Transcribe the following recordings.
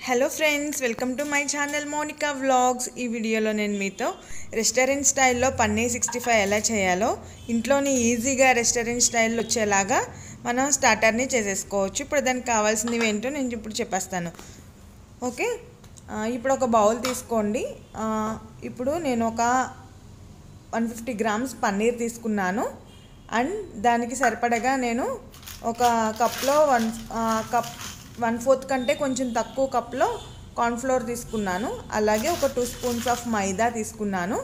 Hello friends, welcome to my channel Monica vlogs. ఈ వీడియోలో నేను మీతో రెస్టారెంట్ స్టైల్లో పన్నీర్ 65 ఎలా చేయాలో, ఇంట్లోనే ఈజీగా రెస్టారెంట్ స్టైల్లో వచ్చేలాగా మనం స్టార్టర్ని చేసేసుకోవచ్చు. ఇప్పుడు దానికి కావాల్సినవి ఏంటో నేను ఇప్పుడు చెప్పేస్తాను. ఓకే, ఇప్పుడు ఒక బౌల్ తీసుకోండి. ఇప్పుడు నేను ఒక 150 గ్రామ్స్ పన్నీర్ తీసుకున్నాను. అండ్ దానికి సరిపడగా నేను ఒక కప్లో 1/4 కంటే కొంచెం తక్కువ కప్లో కార్న్ఫ్లోర్ తీసుకున్నాను. అలాగే ఒక 2 స్పూన్స్ ఆఫ్ మైదా తీసుకున్నాను.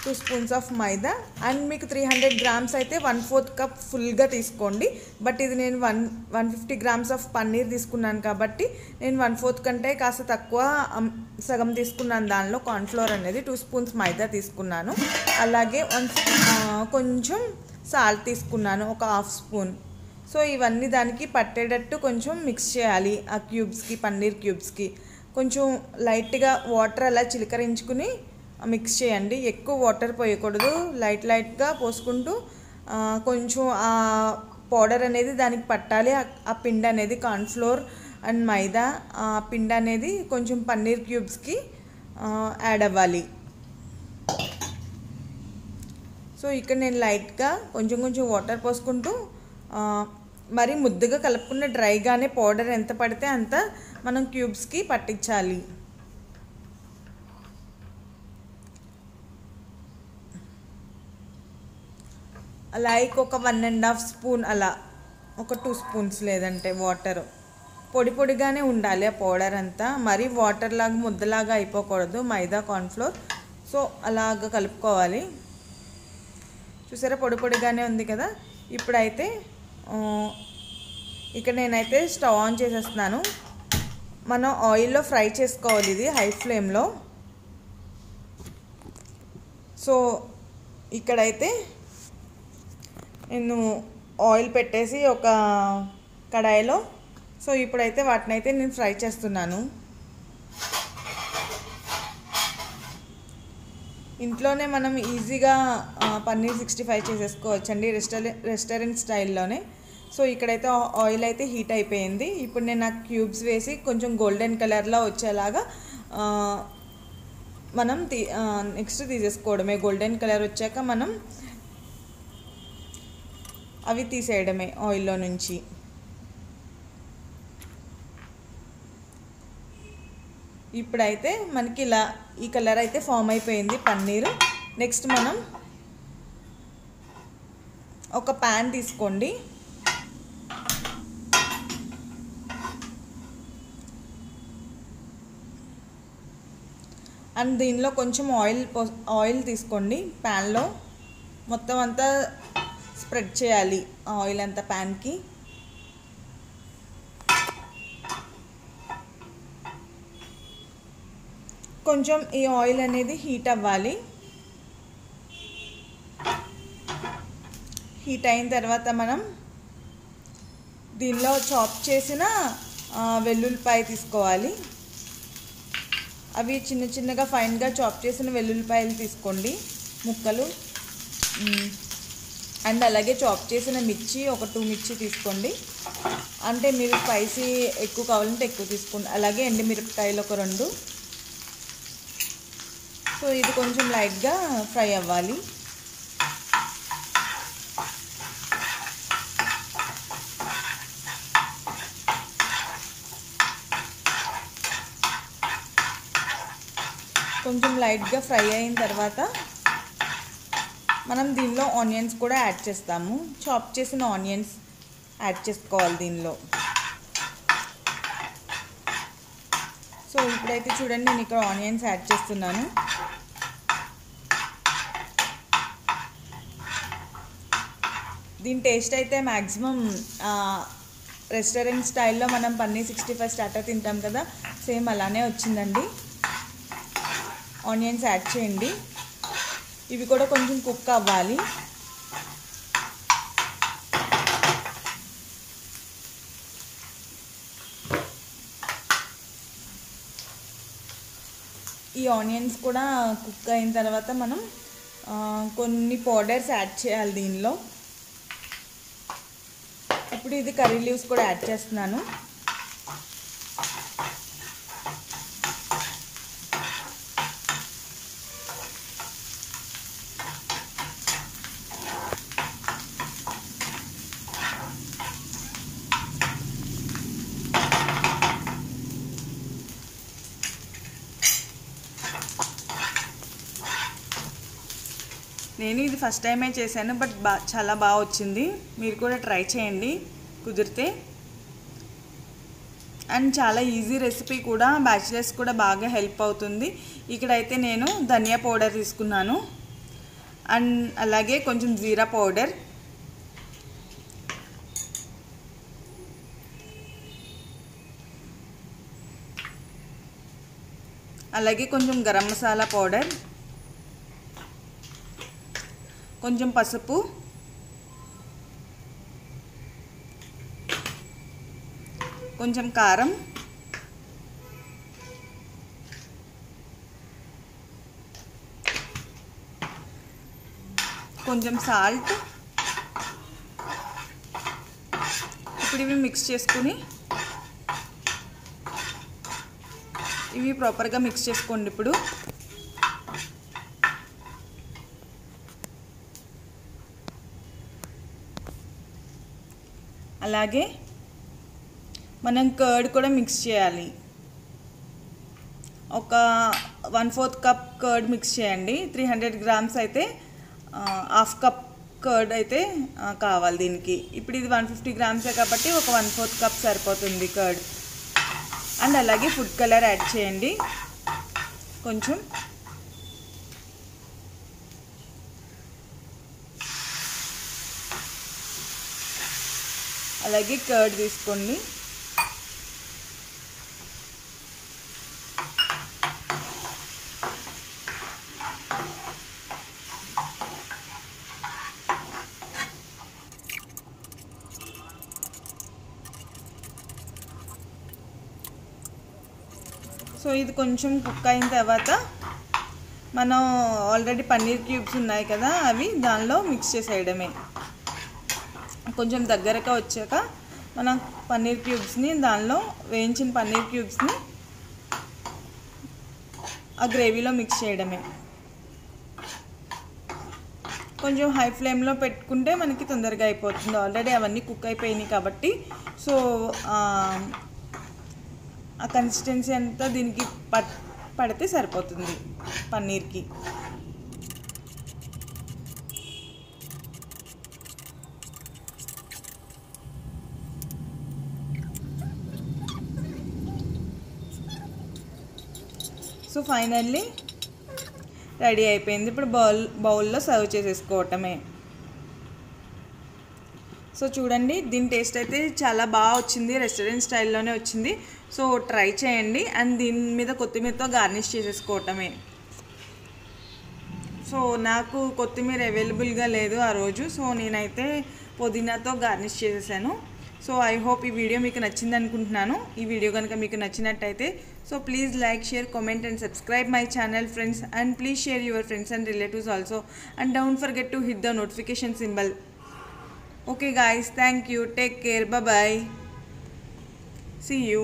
2 స్పూన్స్ ఆఫ్ మైదా. అండ్ మీకు 300 గ్రామ్స్ అయితే 1/4 కప్ ఫుల్గా తీసుకోండి. బట్ ఇది నేను 150 గ్రామ్స్ ఆఫ్ పన్నీర్ తీసుకున్నాను కాబట్టి నేను 1/4 కంటే కాస్త తక్కువ సగం తీసుకున్నాను. దానిలో కార్న్ఫ్లోర్ అనేది 2 స్పూన్స్ మైదా తీసుకున్నాను. అలాగే కొంచెం సాల్ట్ తీసుకున్నాను, ఒక 1/2 స్పూన్. సో ఇవన్నీ దానికి పట్టేటట్టు కొంచెం మిక్స్ చేయాలి. ఆ క్యూబ్స్కి, పన్నీర్ క్యూబ్స్కి కొంచెం లైట్గా వాటర్ అలా చిలకరించుకుని మిక్స్ చేయండి. ఎక్కువ వాటర్ పోయకూడదు, లైట్గా పోసుకుంటూ కొంచెం ఆ పౌడర్ అనేది దానికి పట్టాలి. ఆ పిండి అనేది కార్న్ఫ్లోర్ అండ్ మైదా ఆ పిండి అనేది కొంచెం పన్నీర్ క్యూబ్స్కి యాడ్ అవ్వాలి. సో ఇక్కడ నేను లైట్గా కొంచెం వాటర్ పోసుకుంటూ మరి ముద్దుగా కలుపుకున్న డ్రైగానే పౌడర్ ఎంత పడితే అంత మనం క్యూబ్స్కి పట్టించాలి. లైక్ ఒక 1.5 స్పూన్ అలా, ఒక 2 స్పూన్స్ లేదంటే వాటర్. పొడిగానే ఉండాలి ఆ పౌడర్ అంతా, మరి వాటర్ లాగా ముద్దలాగా అయిపోకూడదు మైదా కార్న్ఫ్లోర్. సో అలాగా కలుపుకోవాలి. చూసారా, పొడిగానే ఉంది కదా. ఇప్పుడైతే ఇక్కడ నేనైతే స్టవ్ ఆన్ చేసేస్తున్నాను. మనం ఆయిల్లో ఫ్రై చేసుకోవాలి ఇది హై ఫ్లేమ్లో. సో ఇక్కడైతే నేను ఆయిల్ పెట్టేసి ఒక కడాయిలో, సో ఇప్పుడైతే వాటినైతే నేను ఫ్రై చేస్తున్నాను. ఇంట్లోనే మనం ఈజీగా పన్నీర్ 65 చేసేసుకోవచ్చండి రెస్టారెంట్ స్టైల్లోనే. సో ఇక్కడైతే ఆయిల్ అయితే హీట్ అయిపోయింది. ఇప్పుడు నేను ఆ క్యూబ్స్ వేసి కొంచెం గోల్డెన్ కలర్లో వచ్చేలాగా మనం నెక్స్ట్ తీసేసుకోవడమే. గోల్డెన్ కలర్ వచ్చాక మనం అవి తీసేయడమే ఆయిల్లో నుంచి. ఇప్పుడైతే మనకి ఇలా ఈ కలర్ అయితే ఫామ్ అయిపోయింది పన్నీరు. నెక్స్ట్ మనం ఒక ప్యాన్ తీసుకోండి. అండ్ దీనిలో కొంచెం ఆయిల్ తీసుకోండి. ప్యాన్లో మొత్తం అంతా స్ప్రెడ్ చేయాలి ఆయిల్ అంతా ప్యాన్కి. కొంచెం ఈ ఆయిల్ అనేది హీట్ అవ్వాలి. హీట్ అయిన తర్వాత మనం దీనిలో చాప్ చేసిన వెల్లుల్లిపాయ తీసుకోవాలి. అవి చిన్నగా ఫైన్గా చాప్ చేసిన వెల్లుల్లిపాయలు తీసుకోండి, ముక్కలు. అండ్ అలాగే చాప్ చేసిన మిర్చి ఒక 2 మిర్చి తీసుకోండి. అంటే మీరు స్పైసీ ఎక్కువ కావాలంటే ఎక్కువ తీసుకోండి. అలాగే ఎండుమిరపకాయలు ఒక 2. సో ఇది కొంచెం లైట్గా ఫ్రై అవ్వాలి. కొంచెం లైట్గా ఫ్రై అయిన తర్వాత మనం దీనిలో ఆనియన్స్ కూడా యాడ్ చేస్తాము. చాప్ చేసిన ఆనియన్స్ యాడ్ చేసుకోవాలి దీనిలో. సో ఇప్పుడైతే చూడండి, నేను ఇక్కడ ఆనియన్స్ యాడ్ చేస్తున్నాను. దీని టేస్ట్ అయితే మ్యాక్సిమం రెస్టారెంట్ స్టైల్లో మనం పన్నీర్ 65 స్టార్టర్ తింటాం కదా, సేమ్ అలానే వచ్చిందండి. ఆనియన్స్ యాడ్ చేయండి. ఇవి కూడా కొంచెం కుక్ అవ్వాలి. ఈ ఆనియన్స్ కూడా కుక్ అయిన తర్వాత మనం కొన్ని పౌడర్స్ యాడ్ చేయాలి దీనిలో. ఇప్పుడు ఇది కర్రీ లీవ్స్ కూడా యాడ్ చేస్తున్నాను. నేను ఇది ఫస్ట్ టైమే చేశాను, బట్ చాలా బాగా వచ్చింది. మీరు కూడా ట్రై చేయండి కుదిరితే. అండ్ చాలా ఈజీ రెసిపీ కూడా, బ్యాచిలర్స్ కూడా బాగా హెల్ప్ అవుతుంది. ఇక్కడైతే నేను ధనియా పౌడర్ తీసుకున్నాను, అండ్ అలాగే కొంచెం జీరా పౌడర్, అలాగే కొంచెం గరం మసాలా పౌడర్, కొంచెం పసుపు, కొంచెం కారం, కొంచెం సాల్ట్. ఇప్పుడు ఇవి మిక్స్ చేసుకుని ఇవి ప్రాపర్గా మిక్స్ చేసుకోండి. ఇప్పుడు అలాగే మనం కర్డ్ కూడా మిక్స్ చేయాలి. ఒక 1/4 కప్ కర్డ్ మిక్స్ చేయండి. 300 గ్రామ్స్ అయితే హాఫ్ కప్ కర్డ్ అయితే కావాలి దీనికి. ఇప్పుడు ఇది 150 గ్రామ్సే కాబట్టి ఒక 1/4 కప్ సరిపోతుంది కర్డ్. అండ్ అలాగే ఫుడ్ కలర్ యాడ్ చేయండి కొంచెం. అలాగే కర్డ్ తీసుకోండి. సో ఇది కొంచెం కుక్ అయిన తర్వాత మనం ఆల్రెడీ పన్నీర్ క్యూబ్స్ ఉన్నాయి కదా, అవి దానిలో మిక్స్ చేసేయడమే. కొంచెం దగ్గరగా వచ్చాక మనం పన్నీర్ క్యూబ్స్ని, దానిలో వేయించిన పన్నీర్ క్యూబ్స్ని ఆ గ్రేవీలో మిక్స్ చేయడమే. కొంచెం హై ఫ్లేమ్లో పెట్టుకుంటే మనకి తొందరగా అయిపోతుంది. ఆల్రెడీ అవన్నీ కుక్ అయిపోయినాయి కాబట్టి సో ఆ కన్సిస్టెన్సీ అంతా దీనికి పడితే సరిపోతుంది పన్నీర్కి. సో ఫైనల్లీ రెడీ అయిపోయింది. ఇప్పుడు బౌల్లో సర్వ్ చేసేసుకోవటమే. సో చూడండి, దీని టేస్ట్ అయితే చాలా బాగా వచ్చింది, రెస్టారెంట్ స్టైల్లోనే వచ్చింది. సో ట్రై చేయండి. అండ్ దీని మీద కొత్తిమీరతో గార్నిష్ చేసేసుకోవటమే. సో నాకు కొత్తిమీర అవైలబుల్గా లేదు ఆ రోజు, సో నేనైతే పుదీనాతో గార్నిష్ చేసేసాను. సో ఐ హోప్ ఈ వీడియో మీకు నచ్చింది అనుకుంటున్నాను. ఈ వీడియో కనుక మీకు నచ్చినట్టయితే so please like, share, comment and subscribe my channel friends. And please share your friends and relatives also. And don't forget to hit the notification symbol. Okay guys, thank you. Take care. Bye bye. See you.